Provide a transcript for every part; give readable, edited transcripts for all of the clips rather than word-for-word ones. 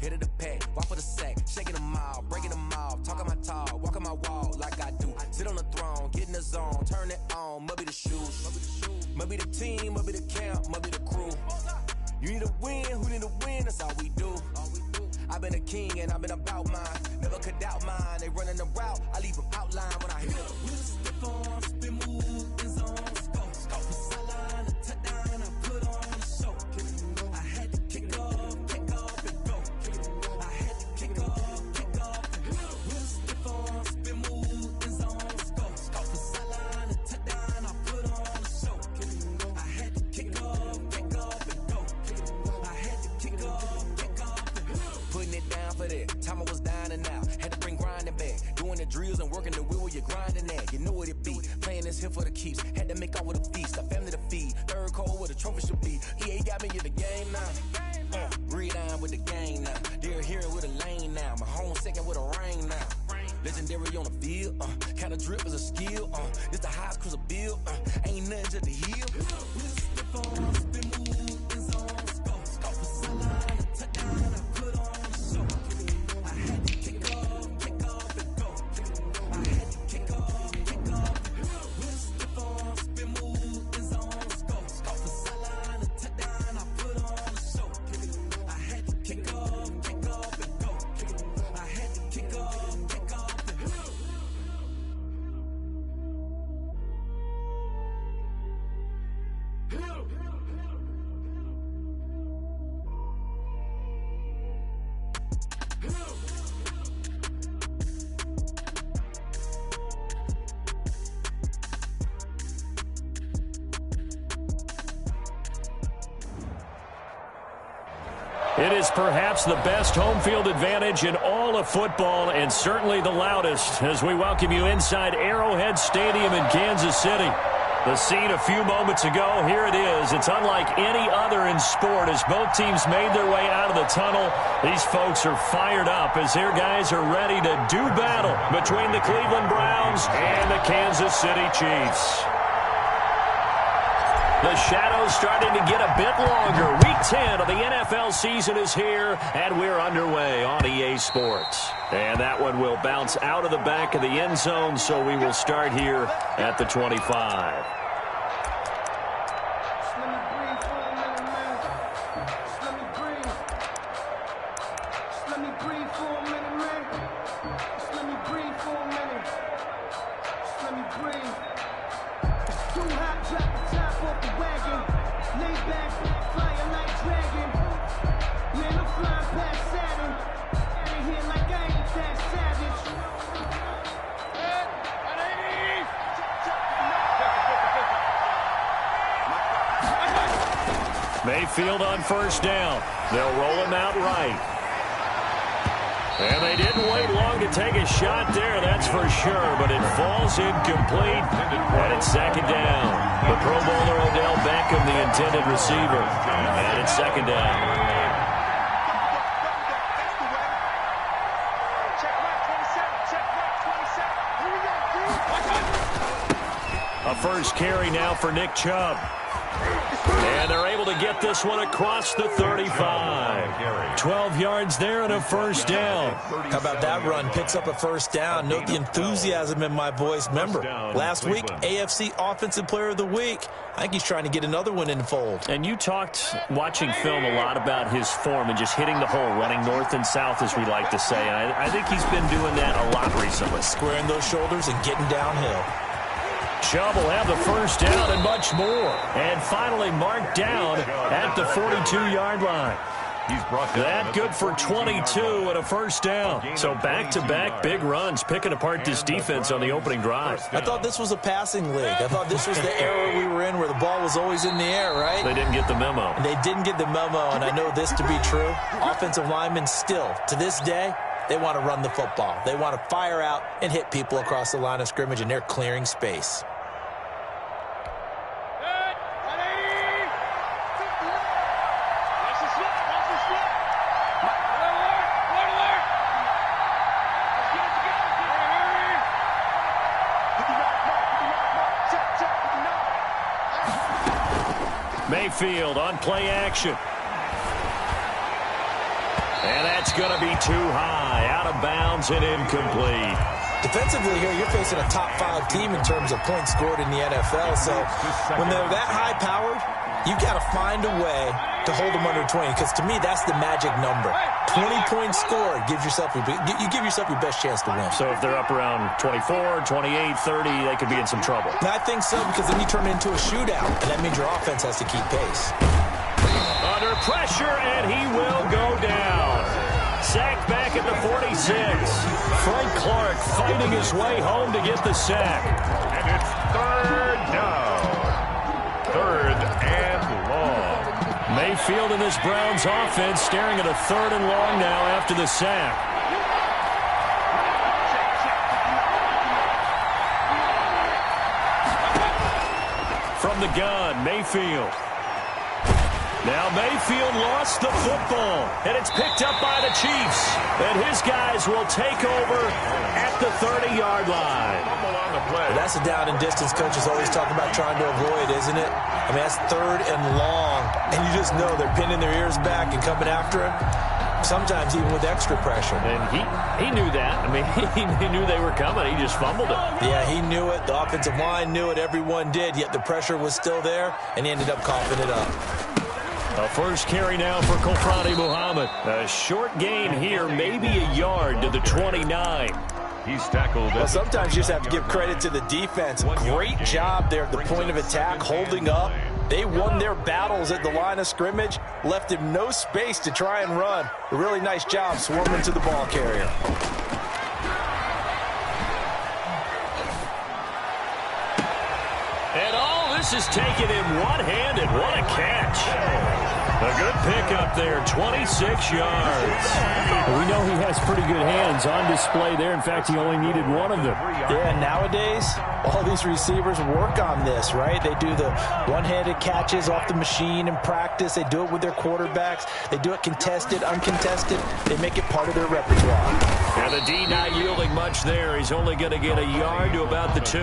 hit of the pack, walk for the sack, shaking them all, breaking them off, talking my talk, walking my wall like I do. Sit on the throne, get in the zone, turn it on, must be the shoes, must be the team, must be the camp, must be the crew. You need to win, who need to win, that's all we do. I've been a king and I've been about mine, never could doubt mine. They running the route, I leave them outline when I hit them. We just step on, spin move, in zone, scope, from sideline to touchdown, I put on the show. I had to kick off and go. I had to kick off and go. We just step on, spin move, in zone, scope, from sideline to touchdown, I put on the show. I had to kick off and go. I had to kick off and go. Putting it down for that. Time I was down and out. Had to bring grinding back. Doing the drills and working the wheel where you're grinding at. You know what it be. Playing this here for the keeps. Had to make off with a feast. A family to feed. Third cold where the trophy should be. EA got me in the game now. Breathe on with the game now. They're here with a lane now. My home second with a rain now. Legendary on the field. Kind of drip is a skill. It's the highest cruiser bill. Ain't nothing to the heel. Step on, spin move, in zone, scope for sideline to touchdown. I put on the show. I had to kick off and go. I had to kick off and go. We'll step on, spin move, in zone, scope for sideline to touchdown. I put on the show. I had to kick off and go. I had to kick off and go. It is perhaps the best home field advantage in all of football, and certainly the loudest, as we welcome you inside Arrowhead Stadium in Kansas City. The scene a few moments ago, here it is. It's unlike any other in sport as both teams made their way out of the tunnel. These folks are fired up as their guys are ready to do battle between the Cleveland Browns and the Kansas City Chiefs. The shadow's starting to get a bit longer. Week 10 of the NFL season is here, and we're underway on EA Sports. And that one will bounce out of the back of the end zone, so we will start here at the 25. Mayfield on first down. They'll roll him out right. And they didn't wait long to take a shot there, that's for sure, but it falls incomplete, and it's second down. The Pro Bowler Odell Beckham, the intended receiver, and it's second down. A first carry now for Nick Chubb. And they're able to get this one across the 35. 12 yards there and a first down. How about that run? Picks up a first down. Note the enthusiasm in my voice. Remember, last week, AFC Offensive Player of the Week. I think he's trying to get another one in the fold. And you talked, watching film, a lot about his form and just hitting the hole, running north and south, as we like to say. And I think he's been doing that a lot recently. Squaring those shoulders and getting downhill. Chubb will have the first down and much more. And finally marked down at the 42-yard line. That good for 22 and a first down. So back-to-back big runs, picking apart this defense on the opening drive. I thought this was a passing league. I thought this was the era we were in where the ball was always in the air, right? They didn't get the memo. And they didn't get the memo, and I know this to be true. Offensive linemen still, to this day, they want to run the football. They want to fire out and hit people across the line of scrimmage, and they're clearing space. Mayfield on play action. And that's going to be too high, out of bounds and incomplete. Defensively here, you're facing a top 5 team in terms of points scored in the NFL. So when they're that high-powered, you've got to find a way to hold them under 20, because to me, that's the magic number. 20 points scored, you give yourself your best chance to win. So if they're up around 24, 28, 30, they could be in some trouble. And I think so, because then you turn it into a shootout, and that means your offense has to keep pace. Under pressure, and he will go down. Sacked back at the 46. Frank Clark fighting his way home to get the sack. And it's third down. Third and long. Mayfield and this Browns offense staring at a 3rd and long now after the sack. From the gun, Mayfield. Now Mayfield lost the football, and it's picked up by the Chiefs. And his guys will take over at the 30-yard line. But that's a down and distance coaches always talk about trying to avoid, isn't it? I mean, that's 3rd and long, and you just know they're pinning their ears back and coming after him, sometimes even with extra pressure. And he knew that. I mean, he knew they were coming. He just fumbled it. Yeah, he knew it. The offensive line knew it. Everyone did, yet the pressure was still there, and he ended up coughing it up. A first carry now for Kofrani Muhammad. A short gain here, maybe a yard to the 29. He's tackled. Well, sometimes you just have to give credit to the defense. Great job there at the point of attack, holding up. They won their battles at the line of scrimmage, left him no space to try and run. A really nice job swarming to the ball carrier. And all this is taken in one-handed. What a catch. A good pickup there, 26 yards. We know he has pretty good hands on display there. In fact, he only needed one of them. Yeah, nowadays, all these receivers work on this, right? They do the one-handed catches off the machine in practice. They do it with their quarterbacks. They do it contested, uncontested. They make it part of their repertoire. And the D not yielding much there. He's only going to get a yard to about the 2.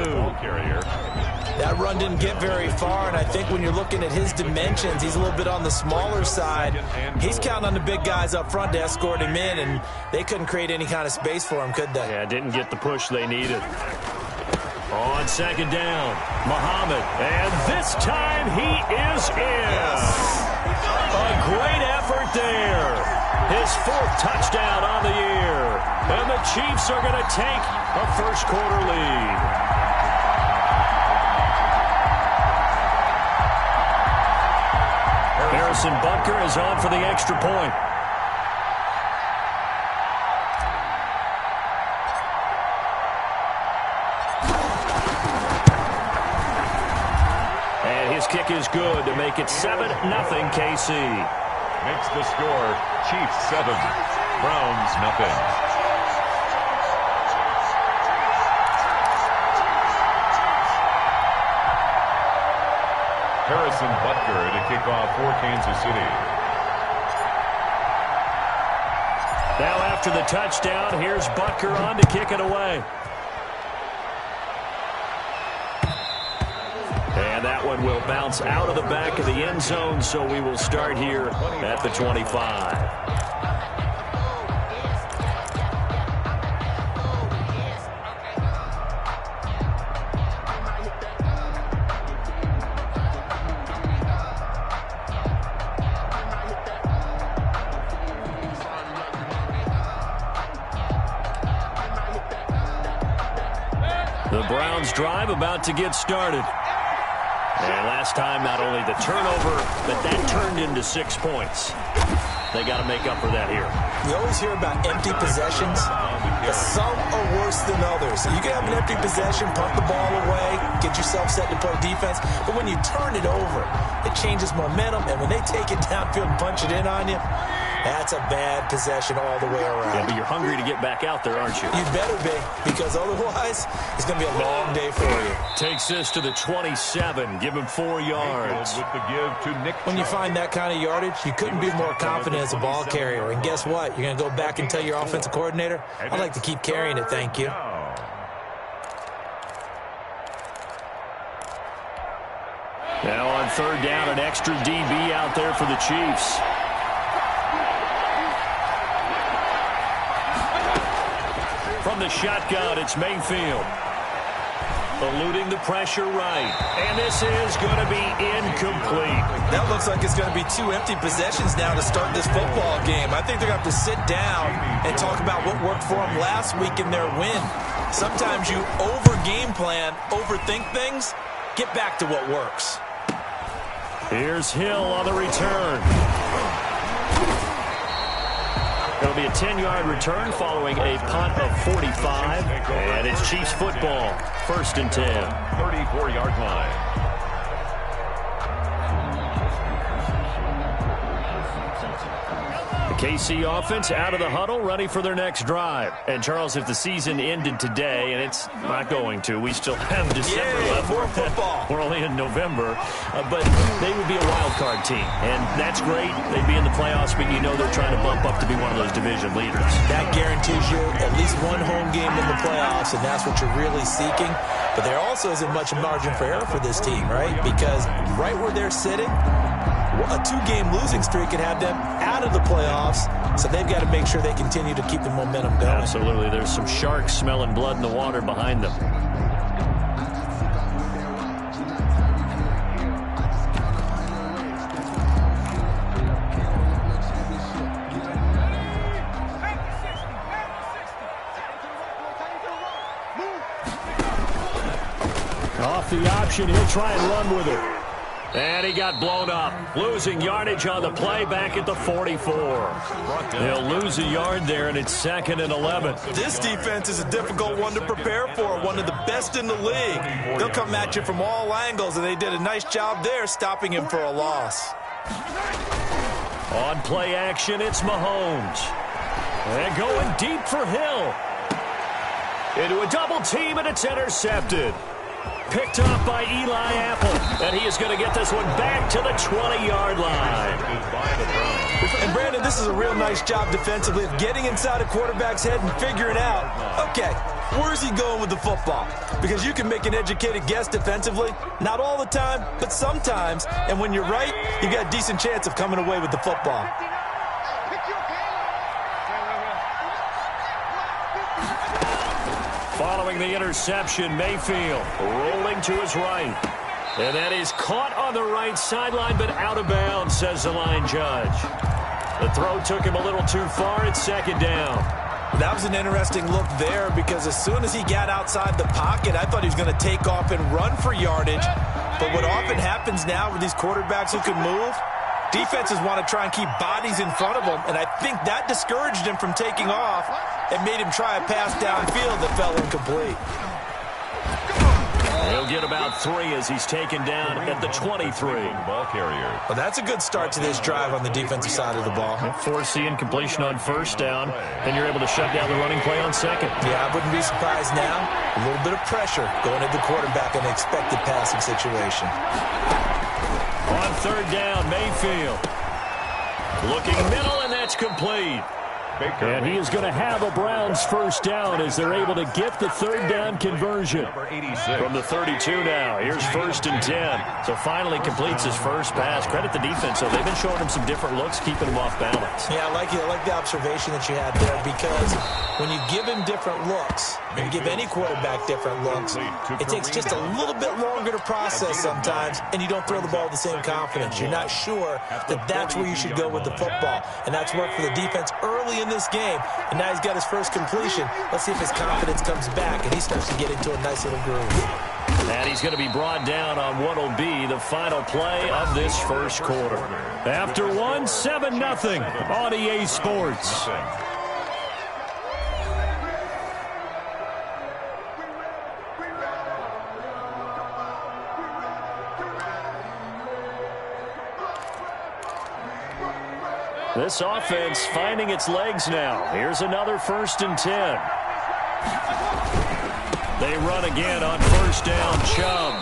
That run didn't get very far, and I think when you're looking at his dimensions, he's a little bit on the smaller side. He's counting on the big guys up front to escort him in, and they couldn't create any kind of space for him, could they? Yeah, didn't get the push they needed. On 2nd down, Muhammad, and this time he is in. A great effort there. His 4th touchdown on the year, and the Chiefs are going to take a first-quarter lead. Harrison Butker is on for the extra point. And his kick is good to make it 7-0 KC. Makes the score Chiefs 7, Browns nothing. Harrison Butker to kick off for Kansas City. Now after the touchdown, here's Butker on to kick it away. And that one will bounce out of the back of the end zone, so we will start here at the 25. The Browns drive about to get started. And last time, not only the turnover, but that turned into 6 points. They got to make up for that here. You always hear about empty possessions. Some are worse than others. You can have an empty possession, punt the ball away, get yourself set to play defense. But when you turn it over, it changes momentum. And when they take it downfield and punch it in on you, that's a bad possession all the way around. Yeah, but you're hungry to get back out there, aren't you? You better be, because otherwise, it's going to be a long day for you. Takes this to the 27. Give him 4 yards. With the give to Nick. When you find that kind of yardage, you couldn't be more confident as a ball carrier. And guess what? You're going to go back and tell your offensive coordinator, I'd like to keep carrying it, thank you. Now on 3rd down, an extra DB out there for the Chiefs. From the shotgun, it's Mayfield. Eluding the pressure right. And this is going to be incomplete. That looks like it's going to be 2 empty possessions now to start this football game. I think they're going to have to sit down and talk about what worked for them last week in their win. Sometimes you over-game plan, overthink things. Get back to what works. Here's Hill on the return. It'll be a 10-yard return following a punt of 45. And it's Chiefs football. 1st and 10. 34-yard line. KC offense out of the huddle, ready for their next drive. And, Charles, if the season ended today, and it's not going to, we still have December left. More football. We're only in November. But they would be a wild card team. And that's great. They'd be in the playoffs, but you know they're trying to bump up to be one of those division leaders. That guarantees you at least one home game in the playoffs, and that's what you're really seeking. But there also isn't much margin for error for this team, right? Because right where they're sitting, a 2-game losing streak could have them out of the playoffs, so they've got to make sure they continue to keep the momentum going. Absolutely. There's some sharks smelling blood in the water behind them. Off the option, he'll try and run with it. And he got blown up. Losing yardage on the play back at the 44. They'll lose a yard there, and it's 2nd and 11. This defense is a difficult one to prepare for, one of the best in the league. They'll come at you from all angles, and they did a nice job there stopping him for a loss. On play action, it's Mahomes. And going deep for Hill. Into a double team, and it's intercepted. Picked up by Eli Apple, and he is going to get this one back to the 20-yard line. And, Brandon, this is a real nice job defensively of getting inside a quarterback's head and figuring out, okay, where's he going with the football? Because you can make an educated guess defensively, not all the time, but sometimes. And when you're right, you got a decent chance of coming away with the football. Following the interception, Mayfield rolling to his right. And that is caught on the right sideline, but out of bounds, says the line judge. The throw took him a little too far. It's 2nd down. That was an interesting look there because as soon as he got outside the pocket, I thought he was going to take off and run for yardage. But what often happens now with these quarterbacks who can move, defenses want to try and keep bodies in front of them, and I think that discouraged him from taking off and made him try a pass downfield that fell incomplete. He'll get about 3 as he's taken down at the 23. Ball carrier. Well, that's a good start to this drive on the defensive side of the ball. Force the incompletion on 1st down, and you're able to shut down the running play on 2nd. Yeah, I wouldn't be surprised now. A little bit of pressure going at the quarterback in an expected passing situation. On 3rd down, Mayfield. Looking middle, and that's complete. And he is going to have a Browns 1st down as they're able to get the 3rd down conversion. From the 32 now, here's 1st and 10. So finally completes his first pass. Credit the defense, though. They've been showing him some different looks, keeping him off balance. Yeah, I like the observation that you had there because when you give him different looks, when you give any quarterback different looks, it takes just a little bit longer to process sometimes, and you don't throw the ball with the same confidence. You're not sure that that's where you should go with the football, and that's worked for the defense early in this game, and now he's got his first completion. Let's see if his confidence comes back and he starts to get into a nice little groove. And he's going to be brought down on what will be the final play of this first quarter. After 1, 7-0 on EA Sports. This offense finding its legs now. Here's another 1st and 10. They run again on 1st down. Chubb.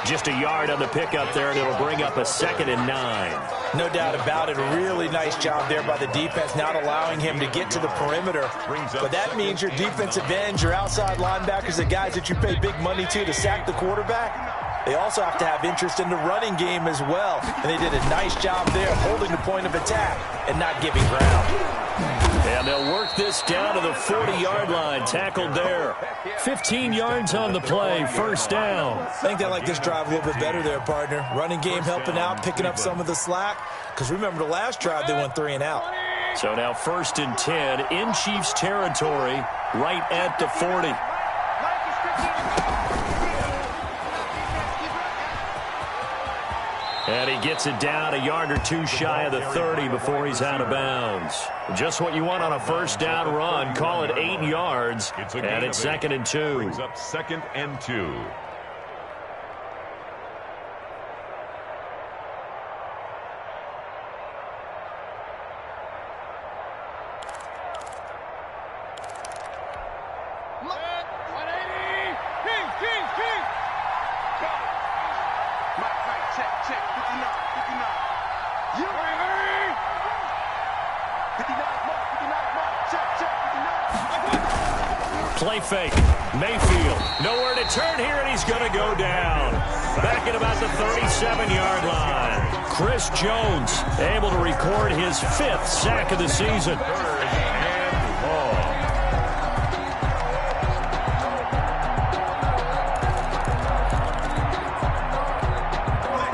Just a yard on the pickup there, and it'll bring up a 2nd and 9. No doubt about it. A really nice job there by the defense, not allowing him to get to the perimeter. But that means your defensive ends, your outside linebackers, the guys that you pay big money to sack the quarterback, they also have to have interest in the running game as well. And they did a nice job there holding the point of attack and not giving ground. And they'll work this down to the 40-yard line. Tackled there. 15 yards on the play. First down. I think they like this drive a little bit better there, partner. Running game helping out, picking up some of the slack. Because remember the last drive, they went 3 and out. So now 1st and 10 in Chiefs territory, right at the 40. And he gets it down a yard or two shy of the 30 before he's out of bounds. Just what you want on a first down run. Call it 8 yards, and it's 2nd and 2. Brings up 2nd and 2. Play fake. Mayfield. Nowhere to turn here, and he's going to go down. Back at about the 37-yard line. Chris Jones able to record his 5th sack of the season.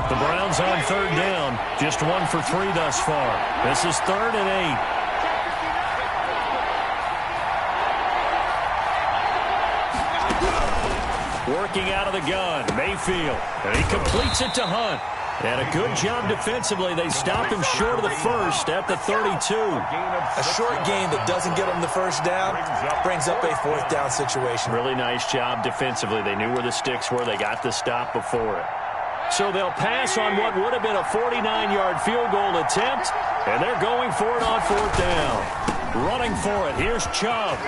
The Browns on 3rd down. Just 1 for 3 thus far. This is 3rd and 8. Working out of the gun, Mayfield, and he completes it to Hunt. And a good job defensively. They stop him short of the first at the 32. A short gain that doesn't get him the first down brings up a 4th down situation. Really nice job defensively. They knew where the sticks were. They got the stop before it. So they'll pass on what would have been a 49-yard field goal attempt, and they're going for it on 4th down. Running for it, here's Chubb.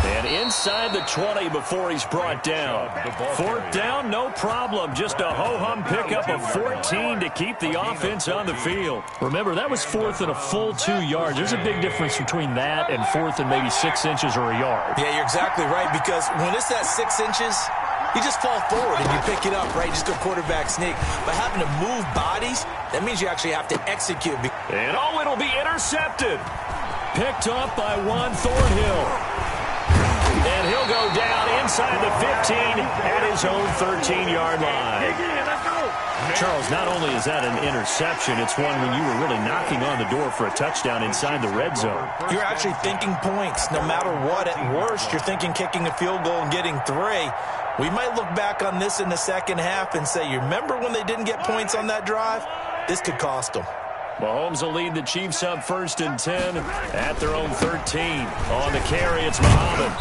And inside the 20 before he's brought down. 4th down, no problem. Just a ho-hum pickup of 14 to keep the offense on the field. Remember, that was 4th and a full 2 yards. There's a big difference between that and 4th and maybe 6 inches or a yard. Yeah, you're exactly right, because when it's that 6 inches, you just fall forward and you pick it up, right? Just a quarterback sneak. But having to move bodies, that means you actually have to execute. And it'll be intercepted. Picked up by Juan Thornhill. And he'll go down inside the 15 at his own 13-yard line. Charles, not only is that an interception, it's one when you were really knocking on the door for a touchdown inside the red zone. You're actually thinking points. No matter what, at worst, you're thinking kicking a field goal and getting 3. We might look back on this in the second half and say, you remember when they didn't get points on that drive? This could cost them. Mahomes will lead the Chiefs up 1st and 10 at their own 13. On the carry, it's Muhammad.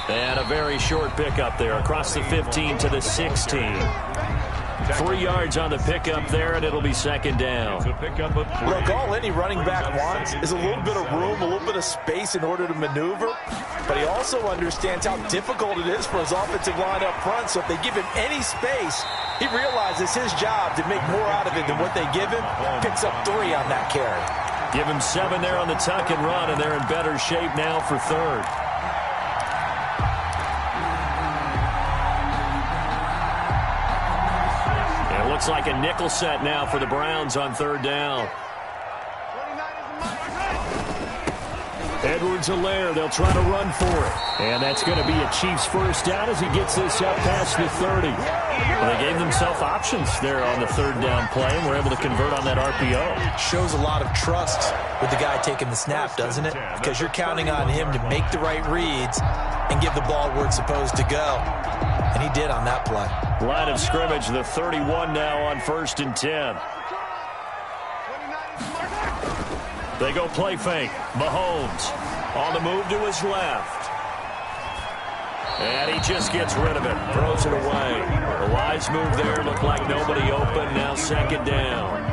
And a very short pickup there across the 15 to the 16. 3 yards on the pickup there, and it'll be 2nd down. Look, all any running back wants is a little bit of room, a little bit of space in order to maneuver. But he also understands how difficult it is for his offensive line up front. So if they give him any space, he realizes his job to make more out of it than what they give him. Picks up 3 on that carry. Give him 7 there on the tuck and run, and they're in better shape now for 3rd. Looks like a nickel set now for the Browns on 3rd down. Edwards-Helaire, they'll try to run for it. And that's going to be a Chiefs first down as he gets this up past the 30. Well, they gave themselves options there on the 3rd down play and were able to convert on that RPO. Shows a lot of trust with the guy taking the snap, doesn't it? Because you're counting on him to make the right reads and give the ball where it's supposed to go. And he did on that play. Line of scrimmage, the 31 now on 1st and 10. They go play fake. Mahomes on the move to his left. And he just gets rid of it. Throws it away. A wise move there. Looked like nobody open. Now 2nd down.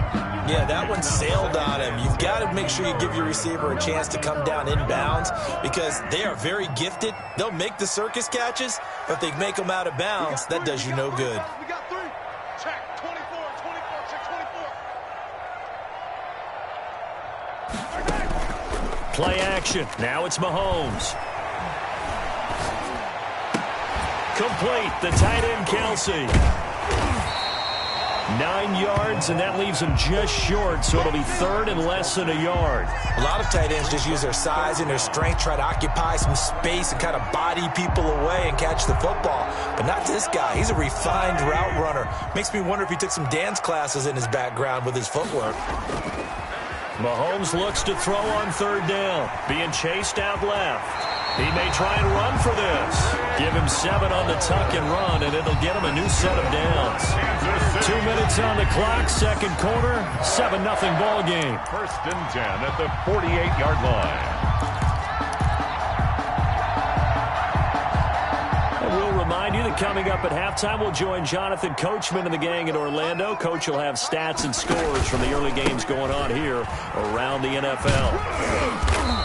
Yeah, that one sailed on him. You've got to make sure you give your receiver a chance to come down inbounds because they are very gifted. They'll make the circus catches, but if they make them out of bounds, that does you no good. We got 3. Check. 24, check 24. Play action. Now it's Mahomes. Complete. The tight end, Kelsey. 9 yards, and that leaves him just short, so it'll be 3rd and less than a yard. A lot of tight ends just use their size and their strength, try to occupy some space and kind of body people away and catch the football. But not this guy. He's a refined route runner. Makes me wonder if he took some dance classes in his background with his footwork. Mahomes looks to throw on 3rd down, being chased out left. He may try and run for this. Give him 7 on the tuck and run, and it'll get him a new set of downs. 2 minutes on the clock, 2nd quarter, 7-0 ball game. 1st and 10 at the 48-yard line. We'll remind you that coming up at halftime, we'll join Jonathan Coachman and the gang in Orlando. Coach will have stats and scores from the early games going on here around the NFL.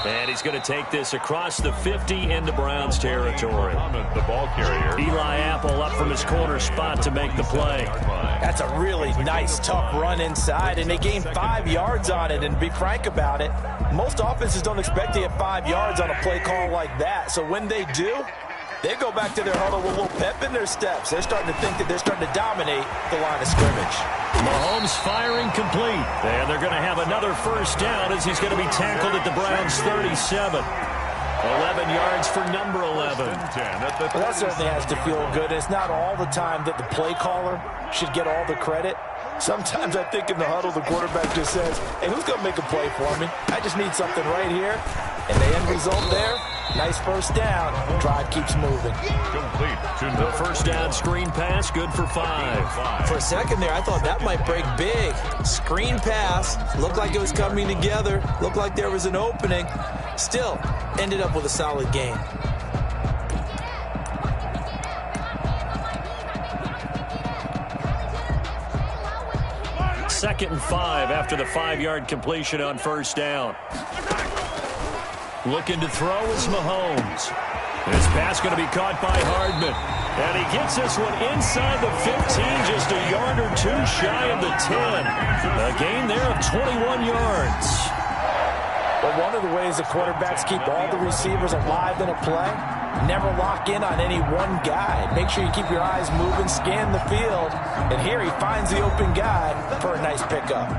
And he's going to take this across the 50 into Browns territory. The ball carrier. Eli Apple up from his corner spot to make the play. That's a really nice, tough run inside, and they gained 5 yards on it. And to be frank about it, most offenses don't expect to get 5 yards on a play call like that. So when they do, they go back to their huddle with a little pep in their steps. They're starting to think that they're starting to dominate the line of scrimmage. Mahomes firing complete. And they're going to have another 1st down as he's going to be tackled at the Browns' 37. 11 yards for number 11. Well, that certainly has to feel good. It's not all the time that the play caller should get all the credit. Sometimes I think in the huddle, the quarterback just says, hey, who's going to make a play for me? I just need something right here. And the end result there, nice 1st down. Drive keeps moving. Complete. The 1st down screen pass, good for 5. For a second there, I thought that might break big. Screen pass, looked like it was coming together, looked like there was an opening. Still, ended up with a solid gain. 2nd and 5 after the 5-yard completion on 1st down. Looking to throw is Mahomes. This pass going to be caught by Hardman. And he gets this one inside the 15, just a yard or 2 shy of the 10. A gain there of 21 yards. Well, one of the ways the quarterbacks keep all the receivers alive in a play, never lock in on any one guy. Make sure you keep your eyes moving, scan the field. And here he finds the open guy for a nice pickup.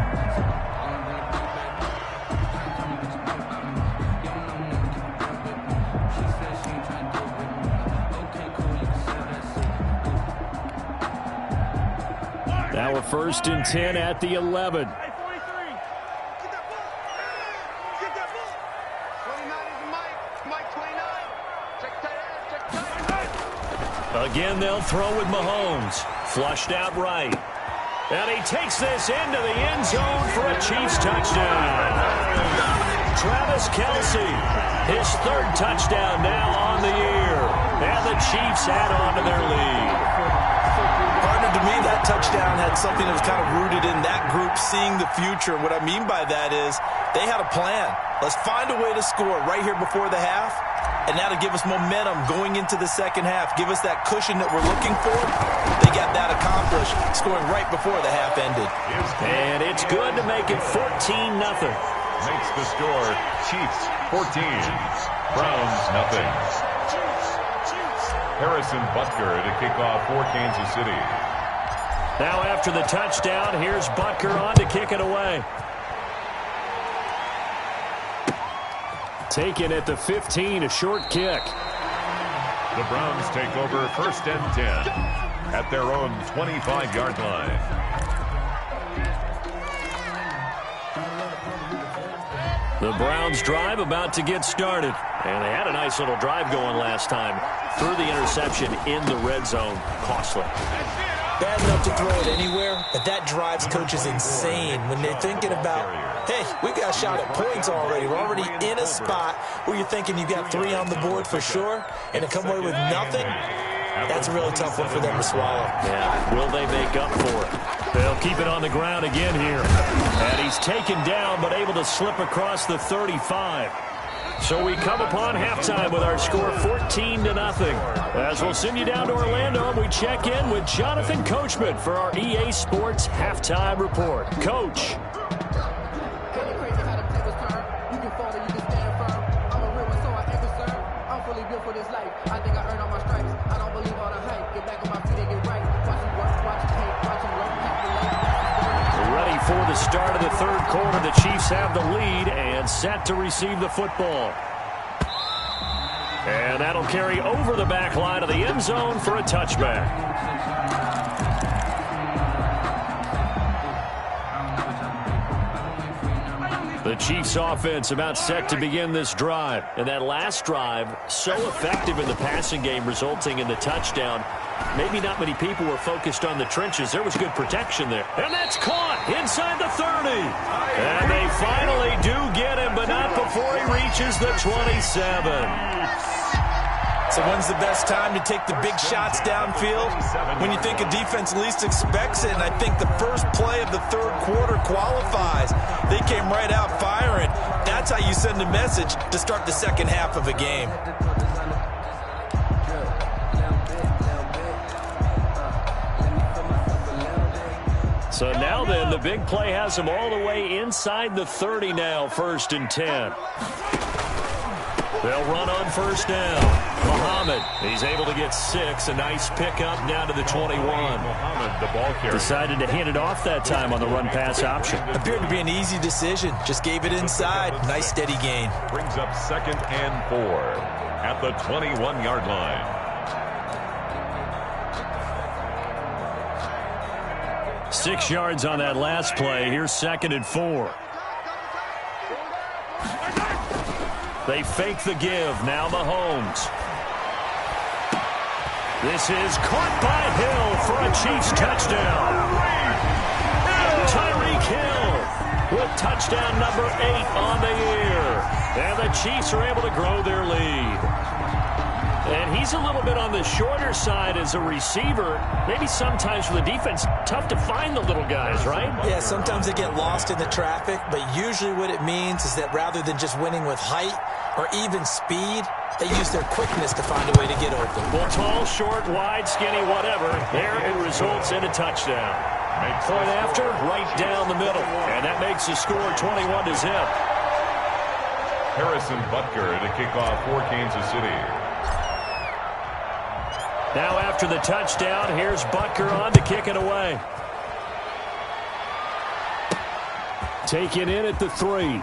Now a 1st and 10 at the 11. Again, they'll throw with Mahomes. Flushed out right. And he takes this into the end zone for a Chiefs touchdown. Travis Kelce, his 3rd touchdown now on the year. And the Chiefs add on to their lead. Partner, to me, that touchdown had something that was kind of rooted in that group seeing the future. What I mean by that is they had a plan. Let's find a way to score right here before the half. And that'll give us momentum going into the 2nd half. Give us that cushion that we're looking for. They got that accomplished, scoring right before the half ended. And it's good to make it 14-0. Makes the score Chiefs 14, Browns nothing. Harrison Butker to kick off for Kansas City. Now after the touchdown, here's Butker on to kick it away. Taken at the 15, a short kick. The Browns take over 1st and 10 at their own 25-yard line. The Browns drive about to get started. And they had a nice little drive going last time. Threw the interception in the red zone. Costly. Bad enough to throw it anywhere, but that drives coaches insane when they're thinking about, hey, we got a shot at points already. We're already in a spot where you're thinking you got 3 on the board for sure, and to come away with nothing, that's a really tough one for them to swallow. Yeah, will they make up for it? They'll keep it on the ground again here. And he's taken down, but able to slip across the 35. So we come upon halftime with our score 14-0. As we'll send you down to Orlando, and we check in with Jonathan Coachman for our EA Sports Halftime Report. Coach. the start of the third quarter. The Chiefs have the lead and set to receive the football. And that'll carry over the back line of the end zone for a touchback. The Chiefs offense about set to begin this drive. And that last drive, so effective in the passing game, resulting in the touchdown. Maybe not many people were focused on the trenches. There was good protection there. And that's caught inside the 30. And they finally do get him, but not before he reaches the 27. So when's the best time to take the big shots downfield? When you think a defense least expects it, and I think the first play of the third quarter qualifies. They came right out firing. That's how you send a message to start the second half of a game. So now then, the big play has him all the way inside the 30 now, 1st and 10. They'll run on first down. Muhammad, he's able to get 6. A nice pickup down to the 21. Muhammad, the ball carrier. Decided to hand it off that time on the run-pass option. Appeared to be an easy decision. Just gave it inside. Nice steady gain. Brings up 2nd and 4 at the 21-yard line. Six yards on that last play. Here's 2nd and 4. They fake the give. Now Mahomes. This is caught by Hill for a Chiefs touchdown. Tyreek Hill with touchdown number 8 on the year. And the Chiefs are able to grow their lead. And he's a little bit on the shorter side as a receiver. Maybe sometimes for the defense, tough to find the little guys, right? Yeah, sometimes they get lost in the traffic, but usually what it means is that rather than just winning with height or even speed, they use their quickness to find a way to get open. Well, tall, short, wide, skinny, whatever, there it results in a touchdown. Point after, right down the middle. And that makes the score 21 to zip. Harrison Butker to kick off for Kansas City. Now after the touchdown, here's Butker on to kick it away. Taken in at the 3.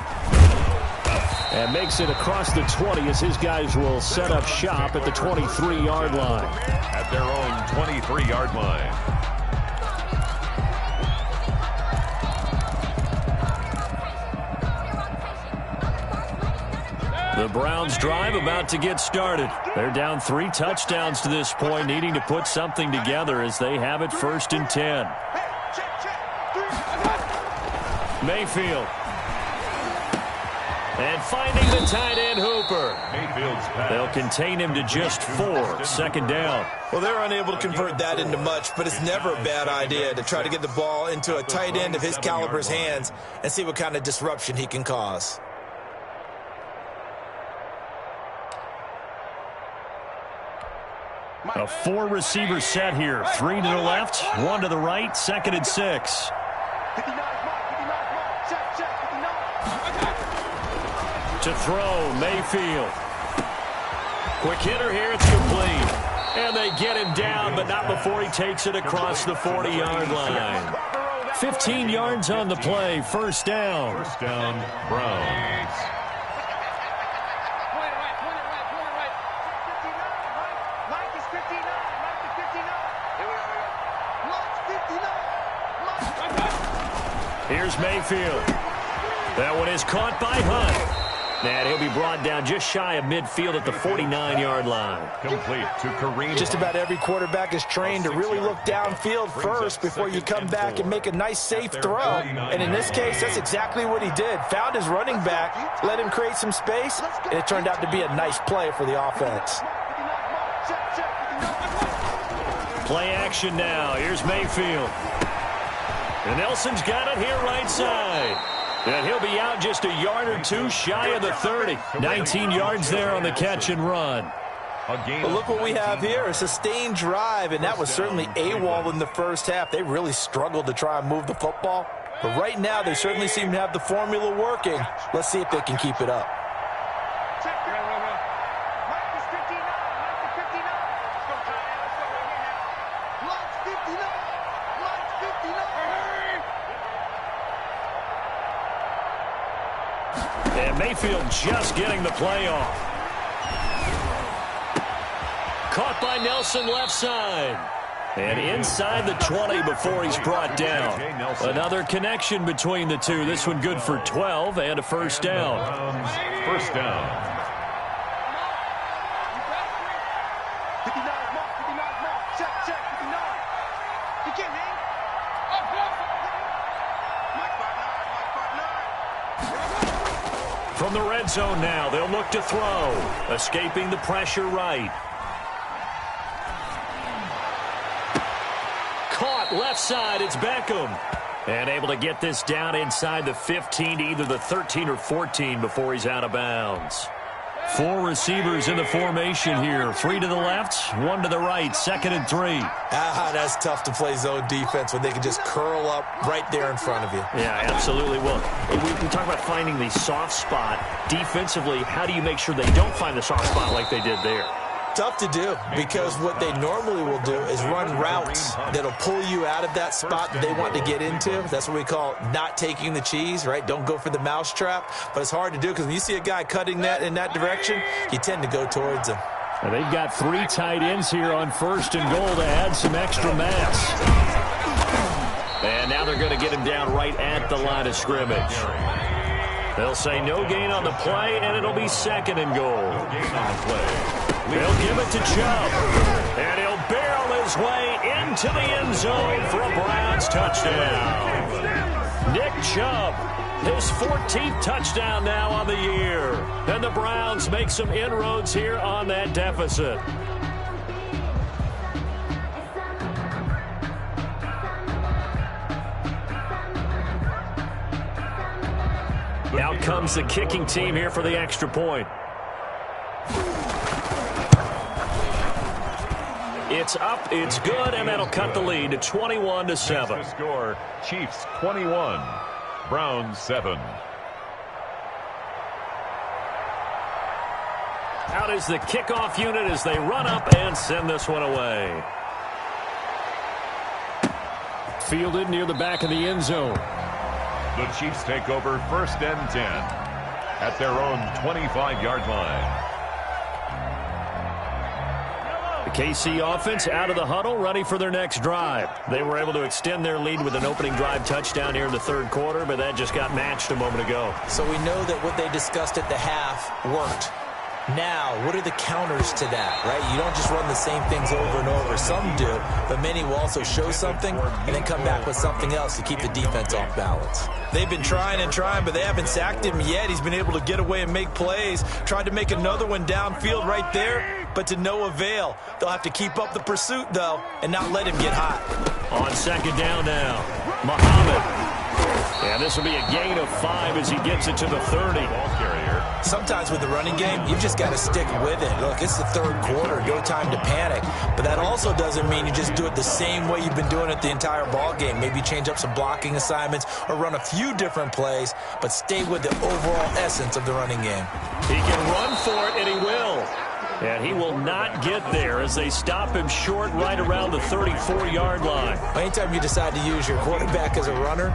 And makes it across the 20 as his guys will set up shop at the 23-yard line. At their own 23-yard line. The Browns drive about to get started. They're down 3 touchdowns to this point, needing to put something together as they have it 1st and 10. Mayfield. And finding the tight end Hooper. Mayfield's pass. They'll contain him to just 4. 2nd down. Well, they're unable to convert that into much, but it's never a bad idea to try to get the ball into a tight end of his caliber's hands and see what kind of disruption he can cause. A 4-receiver set here. 3 to the left, 1 to the right, 2nd and 6. To throw, Mayfield. Quick hitter here, it's complete. And they get him down, but not before he takes it across the 40-yard line. 15 yards on the play, 1st down. 1st down, Browns. Here's Mayfield. That one is caught by Hunt. And he'll be brought down just shy of midfield at the 49-yard line. Complete to Kareem. Just about every quarterback is trained to really look downfield first before you come back and make a nice, safe throw. And in this case, that's exactly what he did. Found his running back, let him create some space, and it turned out to be a nice play for the offense. Play action now. Here's Mayfield. And Nelson's got it here right side. And he'll be out just a yard or 2 shy of the 30. 19 yards there on the catch and run. Well, look what we have here, a sustained drive, and that was certainly AWOL in the first half. They really struggled to try and move the football. But right now, they certainly seem to have the formula working. Let's see if they can keep it up. Mayfield just getting the play off. Caught by Nelson left side. And inside the 20 before he's brought down. Another connection between the two. This one good for 12 and a first down. First down. 59, mark, 59, mark. Check, 59. You get me? Mike 5'9", From the red zone now, they'll look to throw. Escaping the pressure right. Caught left side, it's Beckham. And able to get this down inside the 15 to either the 13 or 14 before he's out of bounds. 4 receivers in the formation here. 3 to the left, 1 to the right, 2nd and 3. That's tough to play zone defense when they can just curl up right there in front of you. Yeah, absolutely. Well, we talk about finding the soft spot. Defensively, how do you make sure they don't find the soft spot like they did there? Tough to do, because what they normally will do is run routes that'll pull you out of that spot that they want to get into. That's what we call not taking the cheese, right? Don't go for the mousetrap. But it's hard to do because when you see a guy cutting that in that direction, you tend to go towards him. And they've got 3 tight ends here on 1st and goal to add some extra mass. And now they're going to get him down right at the line of scrimmage. They'll say no gain on the play, and it'll be 2nd and goal. No gain on the play. They'll give it to Chubb. And he'll barrel his way into the end zone for a Browns touchdown. Nick Chubb, his 14th touchdown now on the year. And the Browns make some inroads here on that deficit. Out comes the kicking team here for the extra point. It's up, it's good, and that'll cut the lead to 21-7. Score, Chiefs 21, Browns 7. Out is the kickoff unit as they run up and send this one away. Fielded near the back of the end zone. The Chiefs take over 1st and 10 at their own 25-yard line. The KC offense out of the huddle, ready for their next drive. They were able to extend their lead with an opening drive touchdown here in the 3rd quarter, but that just got matched a moment ago. So we know that what they discussed at the half worked. Now, what are the counters to that, right? You don't just run the same things over and over. Some do, but many will also show something and then come back with something else to keep the defense off balance. They've been trying and trying, but they haven't sacked him yet. He's been able to get away and make plays. Tried to make another one downfield right there, but to no avail. They'll have to keep up the pursuit, though, and not let him get hot. On 2nd down now, Muhammad. And this will be a gain of 5 as he gets it to the 30. Ball carrier. Sometimes with the running game, you've just got to stick with it. Look, it's the 3rd quarter, no time to panic. But that also doesn't mean you just do it the same way you've been doing it the entire ball game. Maybe change up some blocking assignments or run a few different plays, but stay with the overall essence of the running game. He can run for it, and he will. And he will not get there as they stop him short right around the 34-yard line. Anytime you decide to use your quarterback as a runner,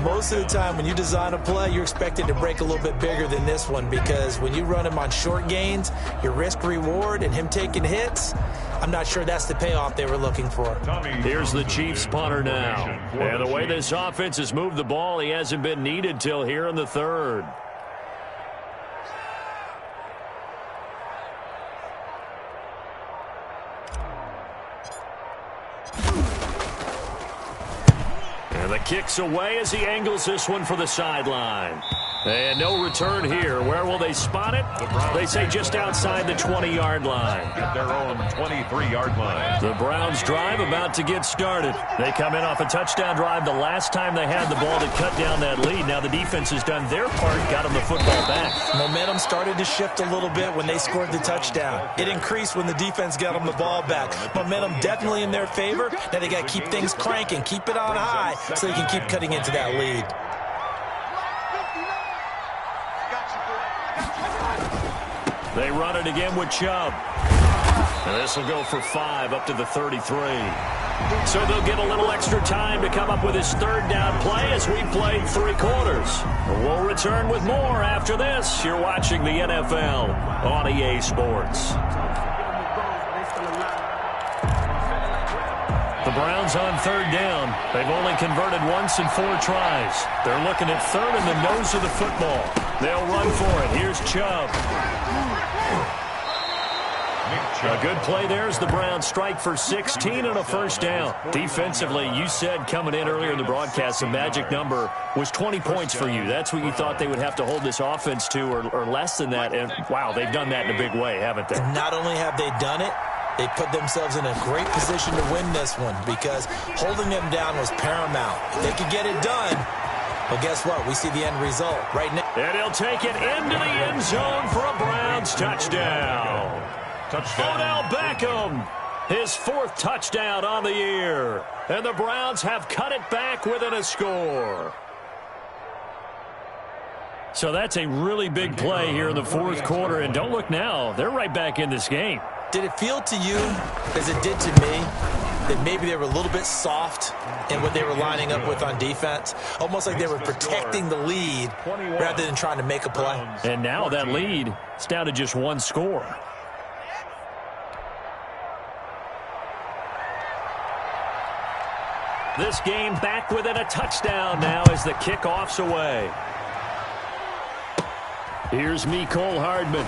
most of the time when you design a play, you're expected to break a little bit bigger than this one, because when you run him on short gains, your risk-reward and him taking hits, I'm not sure that's the payoff they were looking for. Here's the Chiefs punter now. And the way this offense has moved the ball, he hasn't been needed till here in the 3rd. And the kick's away as he angles this one for the sideline. And no return here. Where will they spot it? They say just outside the 20-yard line. At their own 23-yard line. The Browns drive about to get started. They come in off a touchdown drive the last time they had the ball to cut down that lead. Now the defense has done their part, got them the football back. Momentum started to shift a little bit when they scored the touchdown. It increased when the defense got them the ball back. Momentum definitely in their favor. Now they got to keep things cranking, keep it on high so they can keep cutting into that lead. They run it again with Chubb. And this will go for 5 up to the 33. So they'll get a little extra time to come up with his third down play as we played 3 quarters. We'll return with more after this. You're watching the NFL on EA Sports. The Browns on 3rd down. They've only converted once in 4 tries. They're looking at 3rd in the nose of the football. They'll run for it. Here's Chubb. A good play there as the Browns strike for 16 and a first down. Defensively, you said coming in earlier in the broadcast, the magic number was 20 points for you. That's what you thought they would have to hold this offense to, or less than that. And, wow, they've done that in a big way, haven't they? Not only have they done it, they put themselves in a great position to win this one because holding them down was paramount. If they could get it done, well, guess what? We see the end result right now. And he'll take it into the end zone for a Browns touchdown. Odell Beckham, his 4th touchdown on the year. And the Browns have cut it back within a score. So that's a really big play here in the 4th quarter. And don't look now, they're right back in this game. Did it feel to you, as it did to me, that maybe they were a little bit soft in what they were lining up with on defense? Almost like they were protecting the lead rather than trying to make a play. And now that lead is down to just 1 score. This game back within a touchdown now as the kickoff's away. Here's Mecole Hardman.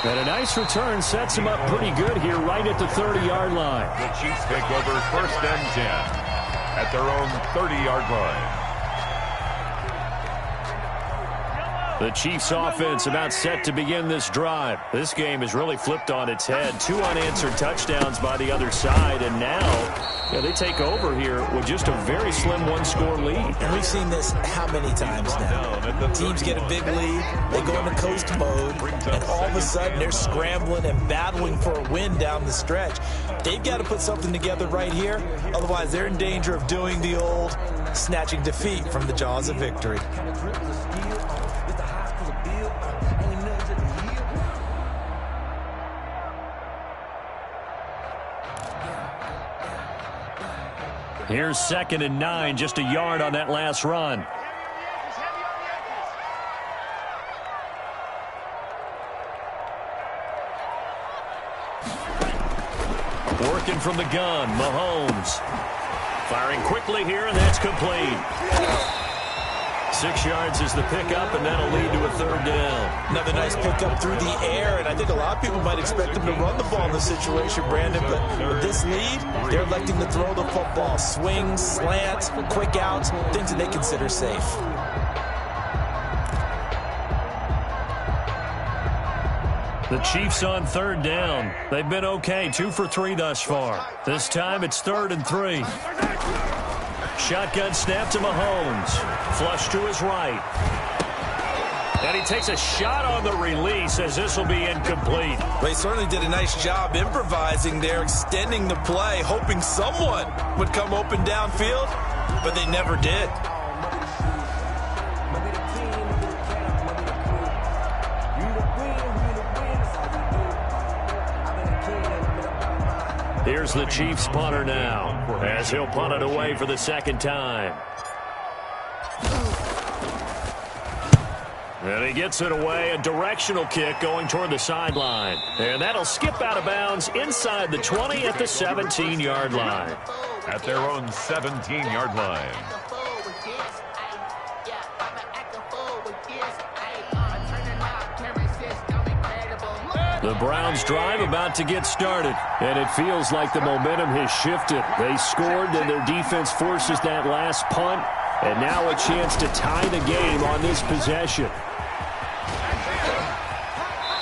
And a nice return sets him up pretty good here right at the 30-yard line. The Chiefs take over 1st and 10 at their own 30-yard line. The Chiefs offense about set to begin this drive. This game is really flipped on its head. 2 unanswered touchdowns by the other side, and now they take over here with just a very slim 1-score lead. And we've seen this how many times now? Teams get a big lead, they go into coast mode, and all of a sudden they're scrambling and battling for a win down the stretch. They've got to put something together right here, otherwise they're in danger of doing the old snatching defeat from the jaws of victory. Here's 2nd and 9, just a yard on that last run. Working from the gun, Mahomes. Firing quickly here, and that's complete. 6 yards is the pickup, and that'll lead to a 3rd down. Another nice pickup through the air, and I think a lot of people might expect them to run the ball in this situation, Brandon, but with this lead, they're electing to throw the football. Swings, slants, quick outs, things that they consider safe. The Chiefs on 3rd down. They've been okay, 2 for 3 thus far. This time it's 3rd and 3. Shotgun snap to Mahomes. Flush to his right. And he takes a shot on the release as this will be incomplete. Well, he certainly did a nice job improvising there, extending the play, hoping someone would come open downfield, but they never did. Here's the Chiefs punter now, as he'll punt it away for the 2nd time. And he gets it away, a directional kick going toward the sideline. And that'll skip out of bounds inside the 20 at the 17-yard line. At their own 17-yard line. The Browns drive about to get started, and it feels like the momentum has shifted. They scored, and their defense forces that last punt, and now a chance to tie the game on this possession.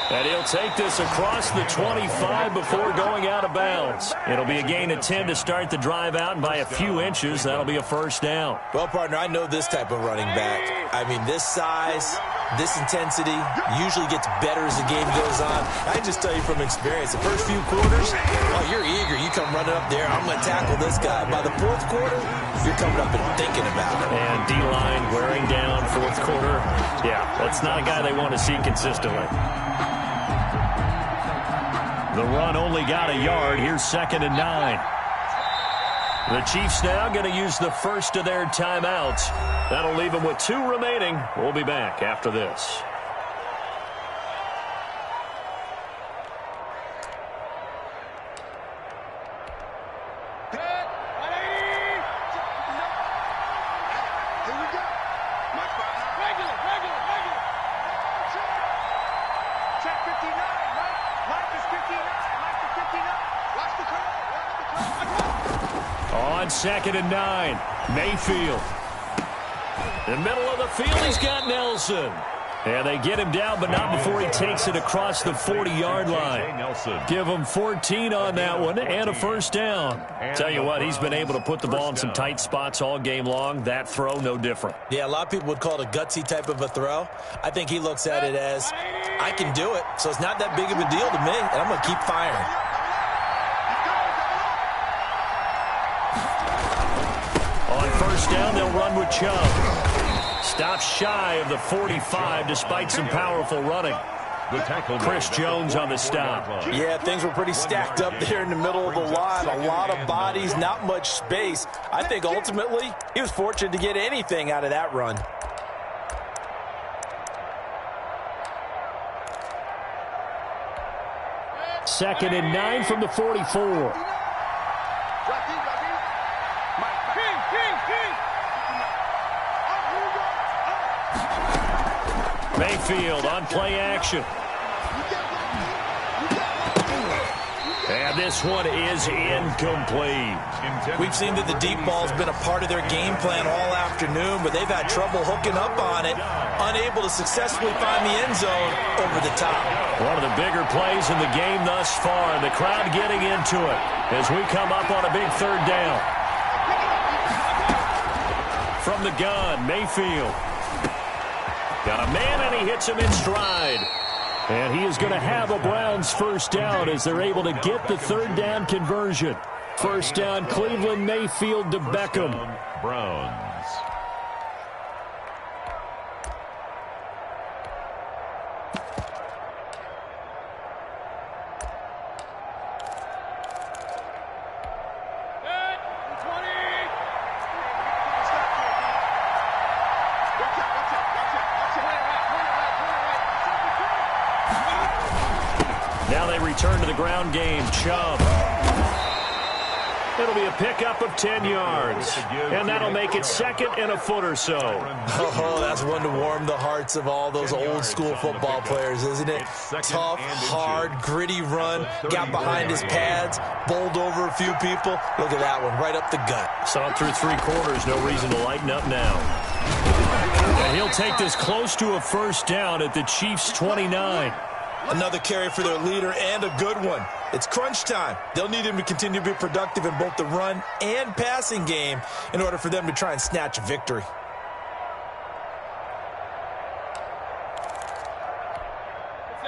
And he'll take this across the 25 before going out of bounds. It'll be a gain of 10 to start the drive out, and by a few inches, that'll be a 1st down. Well, partner, I know this type of running back. I mean, this size, this intensity usually gets better as the game goes on. I can just tell you from experience, the first few quarters, oh, you're eager. You come running up there, I'm going to tackle this guy. By the 4th quarter, you're coming up and thinking about it. And D-line wearing down 4th quarter. Yeah, that's not a guy they want to see consistently. The run only got a yard. Here's 2nd and 9. The Chiefs now going to use the first of their timeouts. That'll leave them with 2 remaining. We'll be back after this. On 2nd and 9, Mayfield. In the middle of the field, he's got Nelson. And they get him down, but not before he takes it across the 40-yard line. Give him 14 on that one and a first down. Tell you what, he's been able to put the ball in some tight spots all game long. That throw, no different. Yeah, a lot of people would call it a gutsy type of a throw. I think he looks at it as, I can do it, so it's not that big of a deal to me, and I'm going to keep firing. On first down, they'll run with Chubb. Stops shy of the 45 despite some powerful running. Chris Jones on the stop. Yeah, things were pretty stacked up there in the middle of the line. A lot of bodies, not much space. I think ultimately he was fortunate to get anything out of that run. Second and 9 from the 44. Mayfield on play action. And this one is incomplete. We've seen that the deep ball's been a part of their game plan all afternoon, but they've had trouble hooking up on it, unable to successfully find the end zone over the top. One of the bigger plays in the game thus far, and the crowd getting into it as we come up on a big 3rd down. From the gun, Mayfield. Got a man, and he hits him in stride. And he is going to have a Browns first down as they're able to get the 3rd down conversion. First down, Cleveland, Mayfield to Beckham. Browns. Return to the ground game. Chubb. It'll be a pickup of 10 yards. And that'll make it 2nd and a foot or so. Oh, that's one to warm the hearts of all those old school football players, isn't it? Tough, hard, gritty run. Got behind his pads. Bowled over a few people. Look at that one. Right up the gut. Saw it through 3 quarters. No reason to lighten up now. And he'll take this close to a first down at the Chiefs' 29. Another carry for their leader and a good one. It's crunch time. They'll need him to continue to be productive in both the run and passing game in order for them to try and snatch a victory.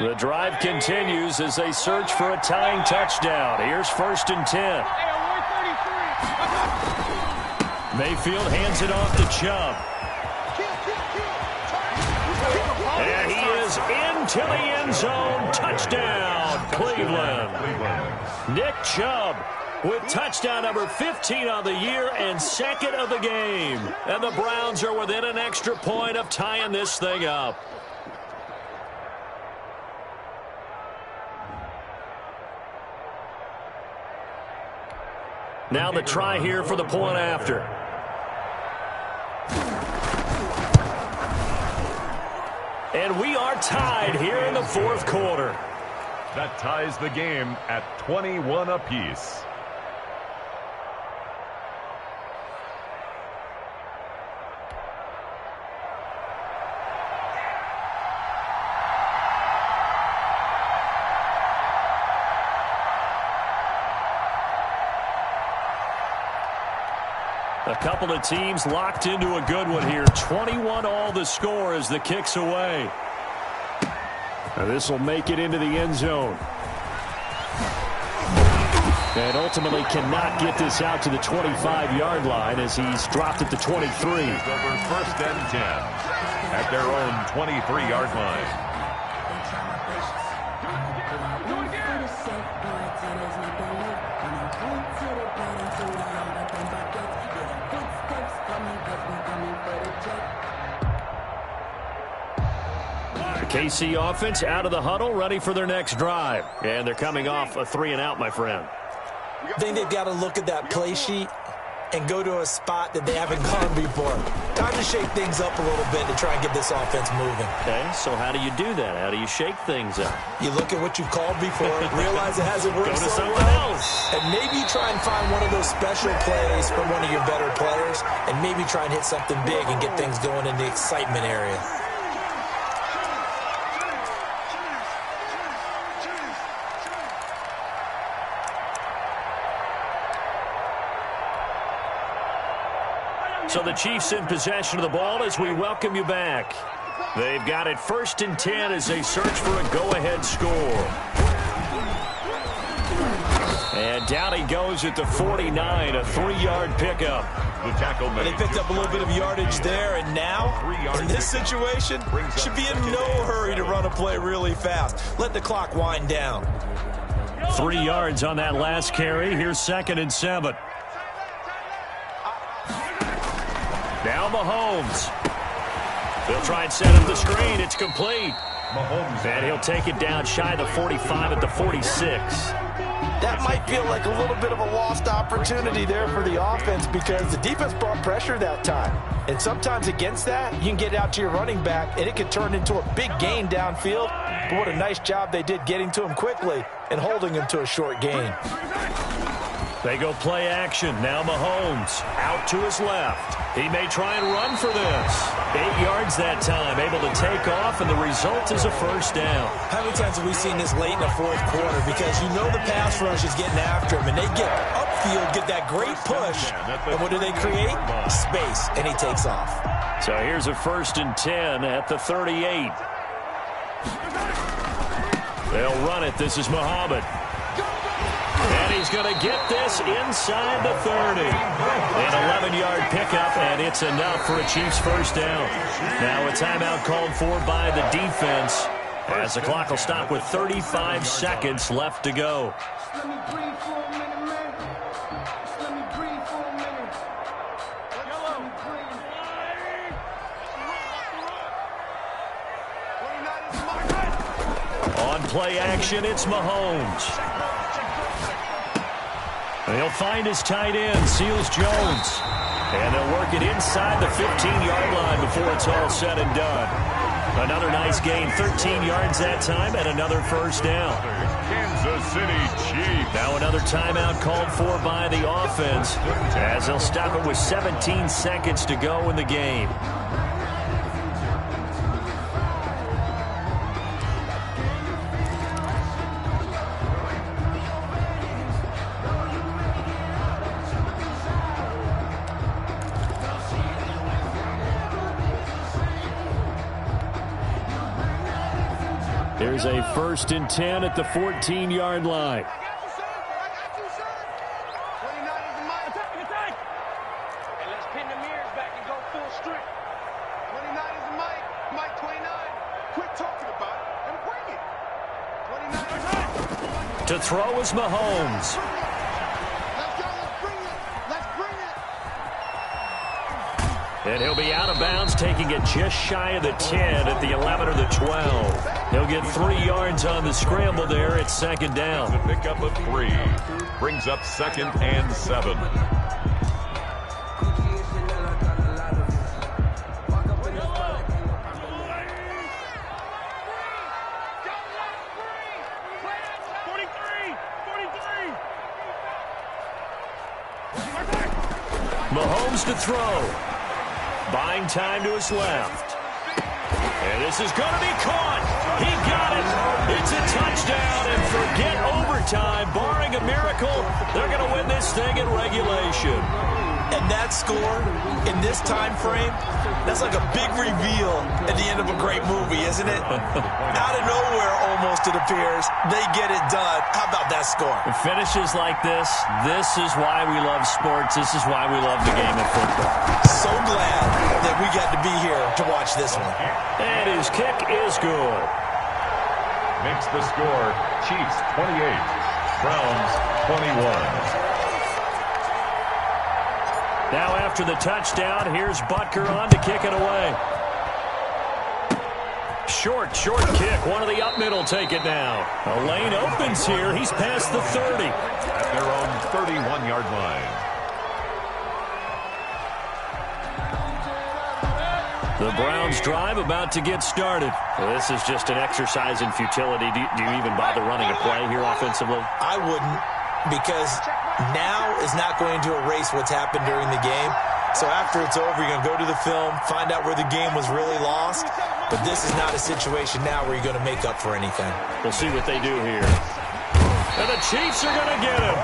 The drive continues as they search for a tying touchdown. Here's 1st and 10. Mayfield hands it off to Chubb. And he is into the end zone. Touchdown, Cleveland. Nick Chubb with touchdown number 15 on the year and 2nd of the game. And the Browns are within an extra point of tying this thing up. Now the try here for the point after. And we are tied here in the 4th quarter. That ties the game at 21 apiece. A couple of teams locked into a good one here. 21 all the score as the kick's away. This will make it into the end zone. And ultimately cannot get this out to the 25-yard line as he's dropped at the 23. Over 1st and 10 at their own 23-yard line. KC offense out of the huddle, ready for their next drive. And they're coming off a 3-and-out, my friend. I think they've got to look at that play sheet and go to a spot that they haven't gone before. Time to shake things up a little bit to try and get this offense moving. Okay, so how do you do that? How do you shake things up? You look at what you've called before, realize it hasn't worked Go to so someone well, else. and maybe try and find one of those special plays from one of your better players, and maybe try and hit something big and get things going in the excitement area. So the Chiefs in possession of the ball as we welcome you back. They've got it 1st and 10 as they search for a go-ahead score. And down he goes at the 49, a 3-yard pickup. The tackle They picked up a little bit of yardage there, and now, in this situation, should be in no hurry to run a play really fast. Let the clock wind down. 3 yards on that last carry. Here's 2nd and 7. Now Mahomes. They'll try and set up the screen. It's complete. And he'll take it down shy of the 45 at the 46. That might feel like a little bit of a lost opportunity there for the offense because the defense brought pressure that time. And sometimes against that, you can get out to your running back, and it can turn into a big gain downfield. But what a nice job they did getting to him quickly and holding him to a short gain. They go play action. Now Mahomes out to his left. He may try and run for this. 8 yards that time, able to take off, and the result is a 1st down. How many times have we seen this late in the 4th quarter? Because you know the pass rush is getting after him, and they get upfield, get that great push, and what do they create? Space, and he takes off. So here's a 1st and 10 at the 38. They'll run it. This is Muhammad. And he's going to get this inside the 30. An 11-yard pickup, and it's enough for a Chiefs 1st down. Now a timeout called for by the defense as the clock will stop with 35 seconds left to go. On play action, it's Mahomes. And he'll find his tight end, Seals Jones. And they'll work it inside the 15-yard line before it's all said and done. Another nice gain, 13 yards that time, and another 1st down. Kansas City Chiefs. Now another timeout called for by the offense as they'll stop it with 17 seconds to go in the game. There's a 1st and 10 at the 14-yard line. To throw is Mahomes. And he'll be out of bounds, taking it just shy of the 10 at the 11 or the 12. He'll get 3 yards on the scramble there at 2nd down. The pickup of 3 brings up 2nd and 7. Mahomes to throw. Buying time to his left. And this is going to be caught. He got it. It's a touchdown, and forget overtime. Barring a miracle, they're going to win this thing in regulation. And that score, in this time frame, that's like a big reveal at the end of a great movie, isn't it? Out of nowhere, almost, it appears, they get it done. How about that score? It finishes like this. This is why we love sports. This is why we love the game of football. So glad that we got to be here to watch this one. And his kick is good. Makes the score Chiefs 28, Browns 21. Now after the touchdown, here's Butker on to kick it away. Short kick. One of the up middle take it now. A lane opens here. He's past the 30. At their own 31-yard line. The Browns drive about to get started. Well, this is just an exercise in futility. Do you even bother running a play here offensively? I wouldn't, because now is not going to erase what's happened during the game. So after it's over, you're going to go to the film, find out where the game was really lost. But this is not a situation now where you're going to make up for anything. We'll see what they do here. And the Chiefs are going to get him.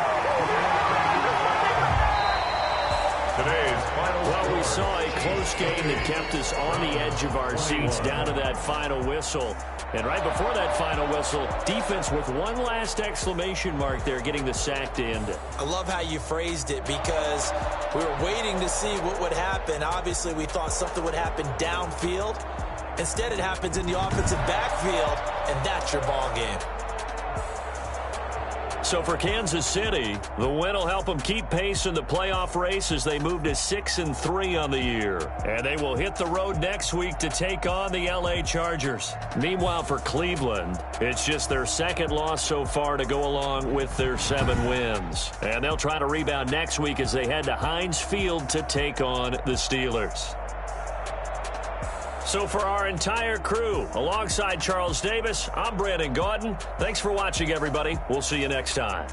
Today's final. Well, we saw a close game that kept us on the edge of our seats down to that final whistle. And right before that final whistle, defense with one last exclamation mark there, getting the sack to end it. I love how you phrased it, because we were waiting to see what would happen. Obviously, we thought something would happen downfield. Instead, it happens in the offensive backfield, and that's your ball game. So for Kansas City, the win will help them keep pace in the playoff race as they move to 6-3 on the year. And they will hit the road next week to take on the LA Chargers. Meanwhile, for Cleveland, it's just their second loss so far to go along with their 7 wins. And they'll try to rebound next week as they head to Heinz Field to take on the Steelers. So for our entire crew, alongside Charles Davis, I'm Brandon Gaudin. Thanks for watching, everybody. We'll see you next time.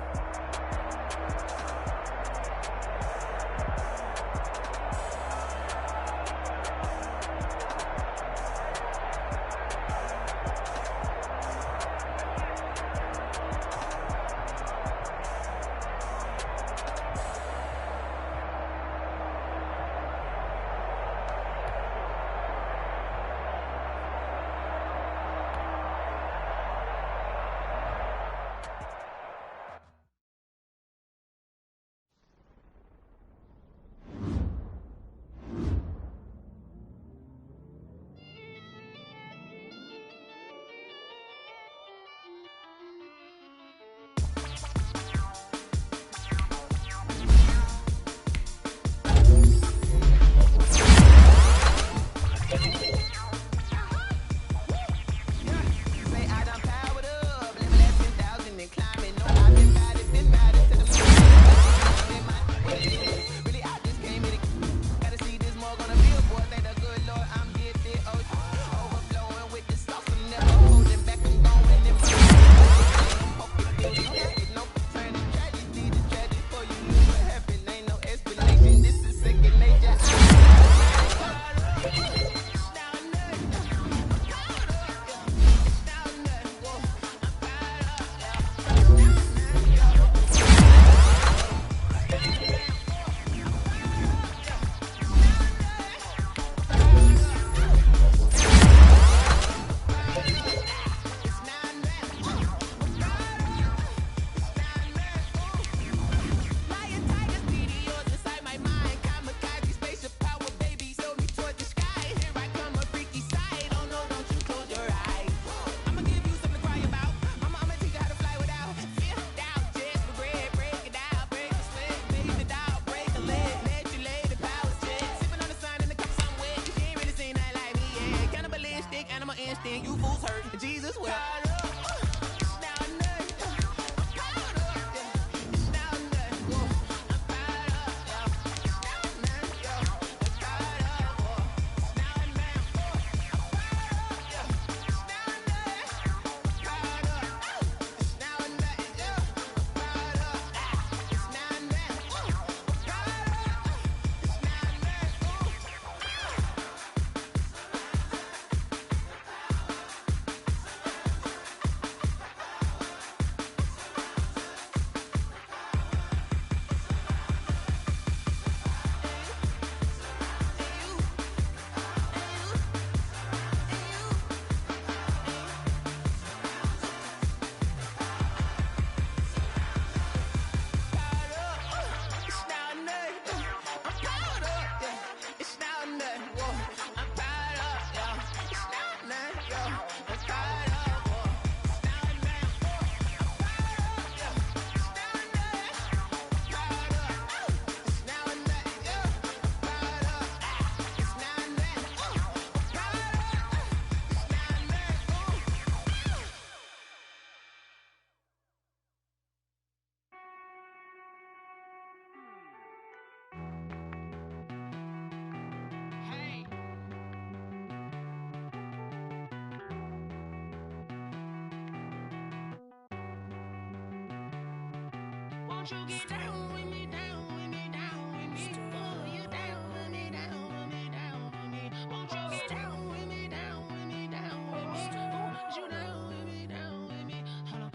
Won't you get down with me, down with me, down with me? Oh, you down with me, down with me, down with me. Won't you get down with me, down with me, down with me? Oh, you down with me, down with me? Hold on.